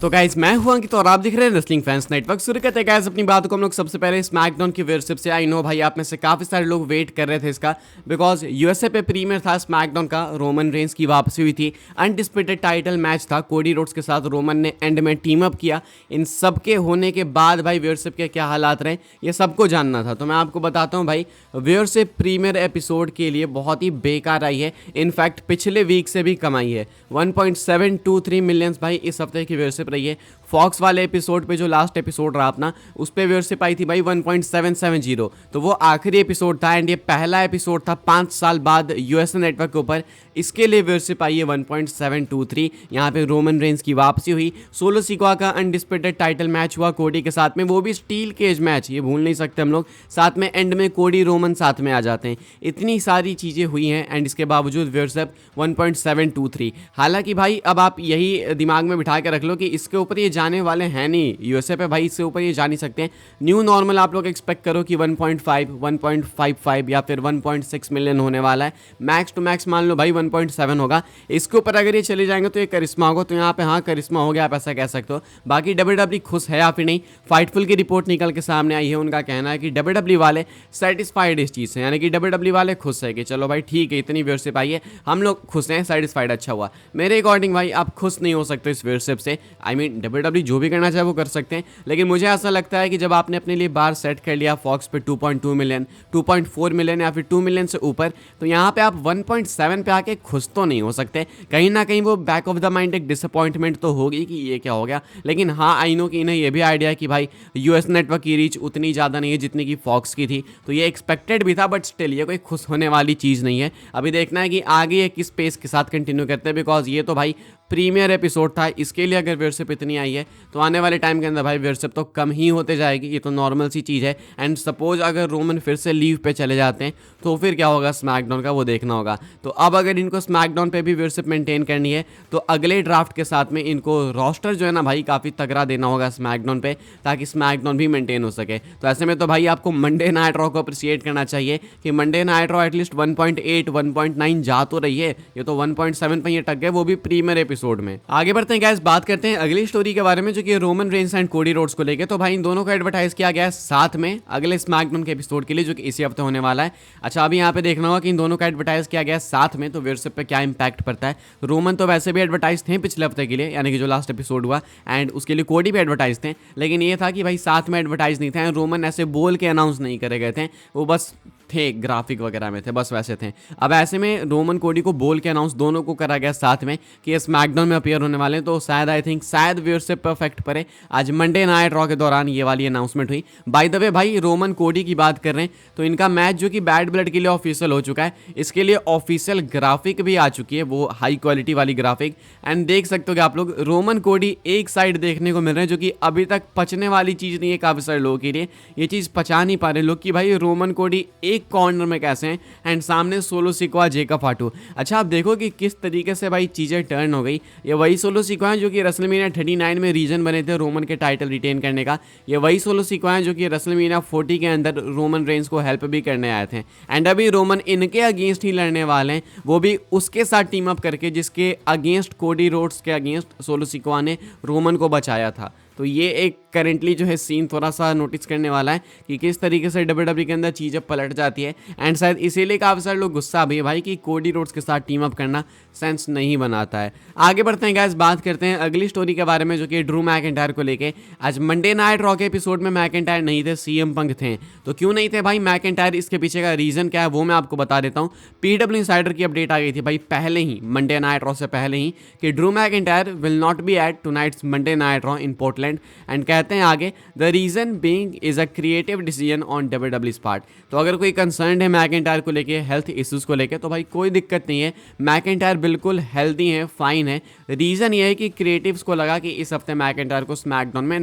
तो गाइस मैं हूं अंकित और आप दिख रहे हैं रेसलिंग फैंस नेटवर्क। शुरू करते हैं गाइस अपनी बात को हम लोग सबसे पहले स्मैकडाउन की व्यूअरशिप से। आई नो भाई आप में से काफी सारे लोग वेट कर रहे थे इसका, बिकॉज यूएसए पे प्रीमियर था स्मैकडाउन का। रोमन रेंस की वापसी हुई थी, अनडिस्प्यूटेड टाइटल मैच था, कोडी रोड्स के साथ रोमन ने एंड में टीम अप किया। इन सब के होने के बाद भाई व्यूअरशिप के क्या हालात रहे ये सबको जानना था, तो मैं आपको बताता हूँ भाई। व्यूअरशिप प्रीमियर एपिसोड के लिए बहुत ही बेकार आई है, इनफैक्ट पिछले वीक से भी कम आई है। 1.723 मिलियंस भाई इस हफ्ते की व्यूअरशिप रही है। फॉक्स वाले एपिसोड पे जो लास्ट एपिसोड रहा अपना, उस पे व्यूअरशिप आई थी भाई 1.770, तो वो आखिरी एपिसोड था एंड ये पहला एपिसोड था 5 साल बाद यूएसए नेटवर्क के ऊपर। इसके लिए व्यूअरशिप आई है 1.723। यहाँ पे रोमन रेंस की वापसी हुई, सोलो सिक्वा का अनडिस्प्यूटेड टाइटल मैच हुआ कोडी के साथ में, वो भी स्टील केज मैच, ये भूल नहीं सकते हम लोग। साथ में एंड में कोडी रोमन साथ में आ जाते हैं। इतनी सारी चीज़ें हुई हैं एंड इसके बावजूद व्यूअरशिप 1.723। हालांकि भाई अब आप यही दिमाग में बिठा के रख लो कि इसके ऊपर ये जाने वाले हैं नहीं, यूएसए पे भाई इससे ऊपर ये जा नहीं सकते हैं। न्यू नॉर्मल आप लोग एक्सपेक्ट करो कि 1.5, 1.55 या फिर 1.6 मिलियन होने वाला है। मैक्स टू मैक्स मान लो भाई 1.7 होगा। इसके ऊपर अगर ये चले जाएंगे तो ये करिश्मा होगा, तो यहाँ पे हाँ करिश्मा हो गया, आप ऐसा कह सकते हो। बाकी डब्ल्यूडब्ल्यू खुश है या फिर नहीं, फाइटफुल की रिपोर्ट निकल के सामने आई है। उनका कहना है कि डब्ल्यूडब्ल्यू वाले सेटिस्फाइड इस चीज़ से, यानी कि डब्ल्यूडब्ल्यू वाले खुश है कि चलो भाई ठीक है, इतनी व्यूअरशिप आई है, हम लोग खुश हैं, सेटिस्फाइड, अच्छा हुआ। मेरे अकॉर्डिंग भाई आप खुश नहीं हो सकते इस व्यूअरशिप से। आई मीन डब्ल्यूडब्ल्यू जो भी करना चाहे वो कर सकते हैं, लेकिन मुझे ऐसा लगता है कि जब आपने अपने लिए बार सेट कर लिया फॉक्स पे 2.2 मिलियन, 2.4 मिलियन या फिर 2 मिलियन से ऊपर, तो यहाँ पे आप 1.7 पे आके खुश तो नहीं हो सकते। कहीं ना कहीं वो बैक ऑफ द माइंड एक डिसअपॉइंटमेंट तो होगी कि ये क्या हो गया। लेकिन हाँ आई नो कि इन्हें ये भी आइडिया है कि भाई यूएस नेटवर्क की रीच उतनी ज़्यादा नहीं है जितनी कि फॉक्स की थी, तो ये एक्सपेक्टेड भी था, बट स्टिल ये कोई खुश होने वाली चीज़ नहीं है। अभी देखना है कि आगे ये किस पेस के साथ कंटिन्यू करते हैं, बिकॉज ये तो भाई प्रीमियर एपिसोड था। इसके लिए अगर व्यूअरशिप इतनी आई है तो आने वाले टाइम के अंदर भाई व्यूअरशिप तो कम ही होते जाएगी, ये तो नॉर्मल सी चीज़ है। एंड सपोज अगर रोमन फिर से लीव पे चले जाते हैं तो फिर क्या होगा स्मैकडाउन का, वो देखना होगा। तो अब अगर इनको स्मैकडाउन पे भी व्यूअरशिप मेंटेन करनी है तो अगले ड्राफ्ट के साथ में इनको रोस्टर जो है ना भाई काफ़ी तगड़ा देना होगा स्मैकडाउन पे, ताकि स्मैकडाउन भी मेंटेन हो सके। तो ऐसे में तो भाई आपको मंडे नाइट रॉ को अप्रिशिएट करना चाहिए कि मंडे नाइट रॉ एटलीस्ट 1.8, 1.9 जा तो रही है, ये तो 1.7 पे ये टक गए, वो भी प्रीमियर एपिसोड में। आगे बढ़ते हैं गाइस, बात करते हैं अगली स्टोरी के बारे में जो कि Roman Reigns and Cody Rhodes को लेके। तो भाई इन दोनों को एडवर्टाइज किया गया है साथ में अगले स्मैकडाउन के एपिसोड के लिए जो कि इसी हफ्ते होने वाला है। अच्छा अभी यहाँ पे देखना होगा कि इन दोनों का एडवर्टाइज किया गया है साथ में, तो व्यूअरशिप पे क्या इंपैक्ट पड़ता है। रोमन तो वैसे भी एडवर्टाइज थे पिछले हफ्ते के लिए, यानी कि जो लास्ट एपिसोड हुआ, एंड उसके लिए कोडी भी एडवर्टाइज थे, लेकिन ये था कि भाई साथ में एडवर्टाइज नहीं थे। रोमन ऐसे बोल के अनाउंस नहीं करे गए थे, वो बस थे ग्राफिक वगैरह में थे, बस वैसे थे। अब ऐसे में रोमन कोडी को बोल के अनाउंस दोनों को करा गया साथ में कि ये स्मैकडाउन में अपीयर होने वाले हैं, तो शायद आई थिंक शायद व्यूअरशिप परफेक्ट पड़े। आज मंडे नाइट रॉ के दौरान ये वाली अनाउंसमेंट हुई। बाय द वे भाई रोमन कोडी की बात कर रहे हैं तो इनका मैच जो कि बैड ब्लड के लिए ऑफिशियल हो चुका है, इसके लिए ऑफिशियल ग्राफिक भी आ चुकी है, वो हाई क्वालिटी वाली ग्राफिक। एंड देख सकते हो कि आप लोग रोमन कोडी एक साइड देखने को मिल रहे हैं, जो कि अभी तक पचने वाली चीज़ नहीं है काफ़ी सारे लोगों के लिए। ये चीज़ पचा नहीं पा रहे लोग कि भाई रोमन कोडी एक कॉर्नर में कैसे हैं एंड सामने सोलो सिक्वा जेकब फाटू। अच्छा आप देखो कि किस तरीके से भाई चीज़ें टर्न हो गई। ये वही सोलो सिक्वा हैं जो कि रेसलमेनिया 39 में रीजन बने थे रोमन के टाइटल रिटेन करने का। ये वही सोलो सिक्वा हैं जो कि रेसलमेनिया 40 के अंदर रोमन रेंस को हेल्प भी करने आए थे। एंड अभी रोमन इनके अगेंस्ट ही लड़ने वाले हैं, वो भी उसके साथ टीम अप करके जिसके अगेंस्ट कोडी रोड्स के अगेंस्ट सोलो सिक्वा ने रोमन को बचाया था। तो ये एक करेंटली जो है सीन थोड़ा सा नोटिस करने वाला है कि किस तरीके से डब्ल्यूडब्ल्यू के अंदर चीज़ें पलट जाती है। एंड शायद इसीलिए काफ़ी सारे लोग गुस्सा भी है भाई कि कोडी रोड्स के साथ टीम अप करना सेंस नहीं बनाता है। आगे बढ़ते हैं गाइस, बात करते हैं अगली स्टोरी के बारे में जो कि ड्रू मैकिंटायर को लेके। आज मंडे नाइट रॉ के एपिसोड में मैकिंटायर नहीं थे, सीएम पंक थे। तो क्यों नहीं थे भाई मैकिंटायर, इसके पीछे का रीज़न क्या है वो मैं आपको बता देता हूँ। पीडब्ल्यू इनसाइडर की अपडेट आ गई थी भाई पहले ही, मंडे नाइट रॉ से पहले ही, कि Drew McIntyre will not be at tonight's Monday night Raw in Portland. And कहते हैं आगे the reason being is a creative decision on डब्ल्यूडब्ल्यू's पार्ट। तो अगर कोई कंसर्न है मैकिंटायर को लेके, हेल्थ इश्यूज को लेके, तो भाई कोई दिक्कत नहीं है, मैकिंटायर बिल्कुल हेल्दी है, फाइन है। रीजन ये है कि क्रिएटिव्स को लगा कि इस हफ्ते मैकिंटायर को स्मैकडाउन में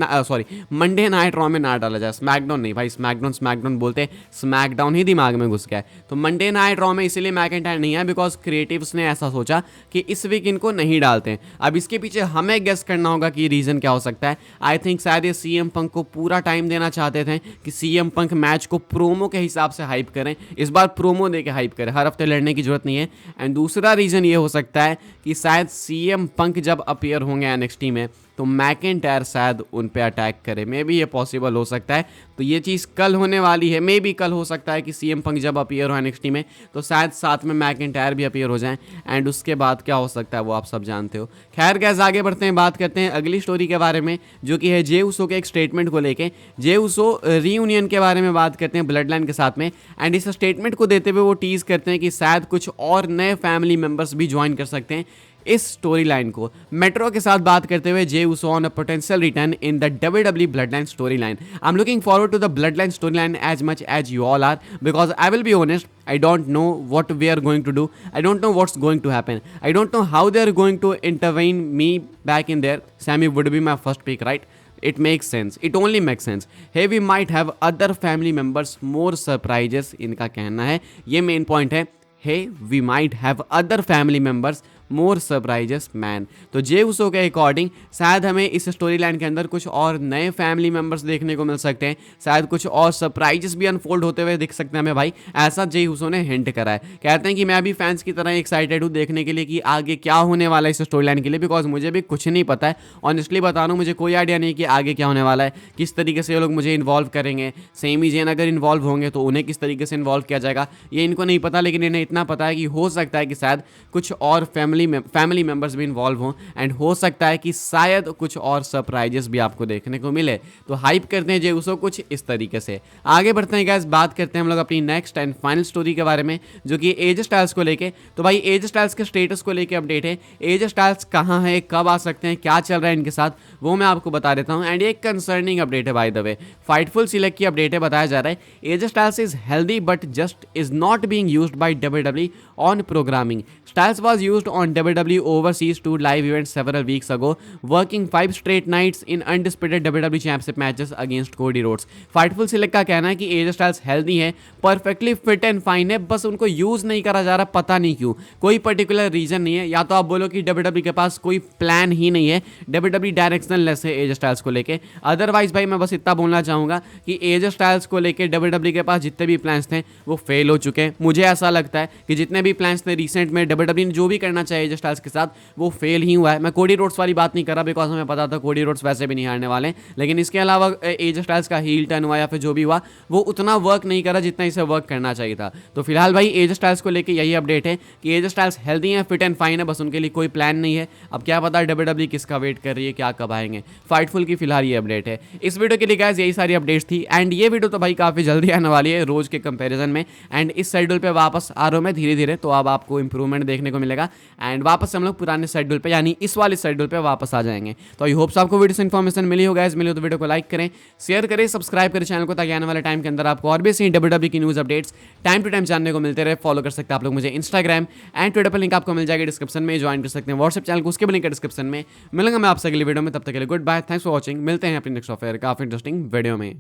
मंडे नाइट रॉ में ना डाला जाए। स्मैकडाउन नहीं भाई, स्मैकडाउन बोलते, स्मैकडाउन ही दिमाग में घुस गया है। तो मंडे नाइट रॉ में इसीलिए मैकिंटायर नहीं है बिकॉज क्रिएटिव्स ने ऐसा सोचा कि इस वीक इनको नहीं डालते हैं। अब इसके पीछे हमें गेस करना होगा कि रीजन क्या हो सकता है। आई थिंक शायद ये सीएम पंक को पूरा टाइम देना चाहते थे कि सीएम पंक मैच को प्रोमो के हिसाब से हाइप करें, इस बार प्रोमो दे के हाइप करें, हर हफ्ते लड़ने की जरूरत नहीं है। एंड दूसरा रीजन ये हो सकता है कि शायद सीएम पंक जब अपीयर होंगे एनएक्सटी में तो मैकिंटायर शायद उन पे अटैक करे। मे बी ये पॉसिबल हो सकता है। तो ये चीज़ कल होने वाली है। मे बी कल हो सकता है कि CM पंक जब अपीयर हो NXT में तो शायद साथ में मैकिंटायर भी अपीयर हो जाएं। एंड उसके बाद क्या हो सकता है वो आप सब जानते हो। खैर गैस आगे बढ़ते हैं, बात करते हैं अगली स्टोरी के बारे में, जो कि है जे उसो के एक स्टेटमेंट को लेके। जे उसो रीयूनियन के बारे में बात करते हैं ब्लड लाइन के साथ में। एंड इस स्टेटमेंट को देते हुए वो टीज करते हैं कि शायद कुछ और नए फैमिली मेंबर्स भी ज्वाइन कर सकते हैं इस स्टोरी लाइन को। मेट्रो के साथ बात करते हुए Jey Uso on a potential return in the WWE Bloodline storyline. I am looking forward to the Bloodline storyline as much as you all are, because I will be honest, I don't know what we are going to do. I don't know what's going to happen. I don't know how they are going to intervene me back in there. Sammy would be my first pick, right? It makes sense. It only makes sense. Hey, we might have other family members, more surprises. इनका कहना है, ये main point है। Hey, we might have other family members, more surprises man. तो जे उसो के according शायद हमें इस स्टोरी लाइन के अंदर कुछ और नए फैमिली मेंबर्स देखने को मिल सकते हैं। शायद कुछ और सरप्राइजेस भी अनफोल्ड होते हुए दिख सकते हैं हमें भाई, ऐसा जे उसो ने हिंट करा है। कहते हैं कि मैं भी फैंस की तरह एक्साइटेड हूँ देखने के लिए कि आगे क्या होने वाला है इस स्टोरी लाइन के लिए, बिकॉज मुझे भी कुछ नहीं पता है। ऑनेस्टली बता रहा हूँ, मुझे कोई आइडिया नहीं कि आगे क्या होने वाला है, किस तरीके से ये लोग मुझे इन्वॉल्व करेंगे। सेमी जेन अगर इन्वॉल्व होंगे तो उन्हें किस तरीके से इन्वॉल्व किया जाएगा ये इनको नहीं पता, लेकिन इन्हें इतना पता है कि हो सकता है कि शायद कुछ और फैमिली मेंबर्स भी इन्वॉल्व हों। एंड हो सकता है कि शायद कुछ और सरप्राइजेस भी आपको देखने को मिले। तो हाइप करते हैं जे उसो कुछ इस तरीके से। आगे बढ़ते हैं गाइस, बात करते हैं हम लोग अपनी नेक्स्ट एंड फाइनल स्टोरी के बारे में, जो कि एज स्टाइल्स को लेके। तो भाई एज स्टाइल्स के स्टेटस को लेके अपडेट है। एज स्टाइल्स कहाँ है, कब आ सकते हैं, क्या चल रहा है इनके साथ, वो मैं आपको बता देता हूँ। एंड एक कंसर्निंग अपडेट है by the way, Fightful select की अपडेट है। बताया जा रहा है as styles is healthy but just is not being used by WWE on programming. Styles was used on WWE Overseas 2 live events several weeks ago, working 5 straight nights in undisputed WWE Championship matches against Cody Rhodes. Fightful Select का कहना है कि AJ Styles healthy है, perfectly fit and fine है, बस उनको use नहीं करा जा रहा, पता नहीं क्यों। कोई पर्टिकुलर रीजन नहीं है, या तो आप बोलो कि WWE के पास कोई प्लान ही नहीं है, WWE डायरेक्शनलेस है AJ Styles को लेके। अदरवाइज भाई मैं बस इतना बोलना चाहूँगा कि AJ Styles को लेके WWE के पास जितने भी प्लान्स थे वो फेल हो चुके हैं। मुझे ऐसा लगता है कि जितने भी प्लान्स थे रिसेंट में WWE ने जो भी करना चाहिए एज स्टाइल्स के साथ वो फेल ही हुआ है। मैं कोडी रोड्स वाली बात नहीं कर रहा, बिकॉज हमें पता था कोडी रोड्स वैसे भी नहीं हारने वाले, लेकिन इसके अलावा एज स्टाइल्स का हील टर्न हुआ या फिर जो भी हुआ वो उतना वर्क नहीं करा जितना इसे वर्क करना चाहिए था। तो फिलहाल भाई एज स्टाइल्स को लेकर यही अपडेट है कि एज स्टाइल्स हेल्दी हैं, फिट एंड फाइन है, बस उनके लिए कोई प्लान नहीं है। अब क्या पता WWE किसका वेट कर रही है, क्या कब आएंगे। फाइटफुल की फिलहाल ये अपडेट है। इस वीडियो के लिए गाइस यही सारी अपडेट्स थी। एंड ये वीडियो तो भाई काफ़ी जल्दी आने वाली है रोज के कंपेरिजन में। एंड इस शेड्यूल पे वापस आ रहा हूँ मैं धीरे धीरे, तो अब आपको इंप्रूवमेंट देखने को मिलेगा। एंड वापस हम लोग पुराने शेड्यूल पे यानी इस वाले शेड्यूल पे वापस आ जाएंगे। तो आई होप्स आपको वीडियो से इन्फॉर्मेशन मिली हो गाइस। मिली हो तो वीडियो को लाइक करें, शेयर करें, सब्सक्राइब करें चैनल को, ताकि आने वाले टाइम के अंदर आपको और भी सही WWE की news updates time to time जानने को मिलते रहे। फॉलो कर सकते हैं आप लोग मुझे इंस्टाग्राम एंड ट्विटर पर, लिंक आपको मिल जाएगा डिस्क्रिप्शन में। ज्वाइन कर सकते हैं व्हाट्सएप चैनल को, उसके भी लिंक है डिस्क्रिप्शन में। मिलूंगा मैं आपसे अगली वीडियो में, तब तक के लिए good bye, thanks for watching. मिलते हैं अपनी नेक्स्ट ऑफर काफी इंटरेस्टिंग वीडियो में।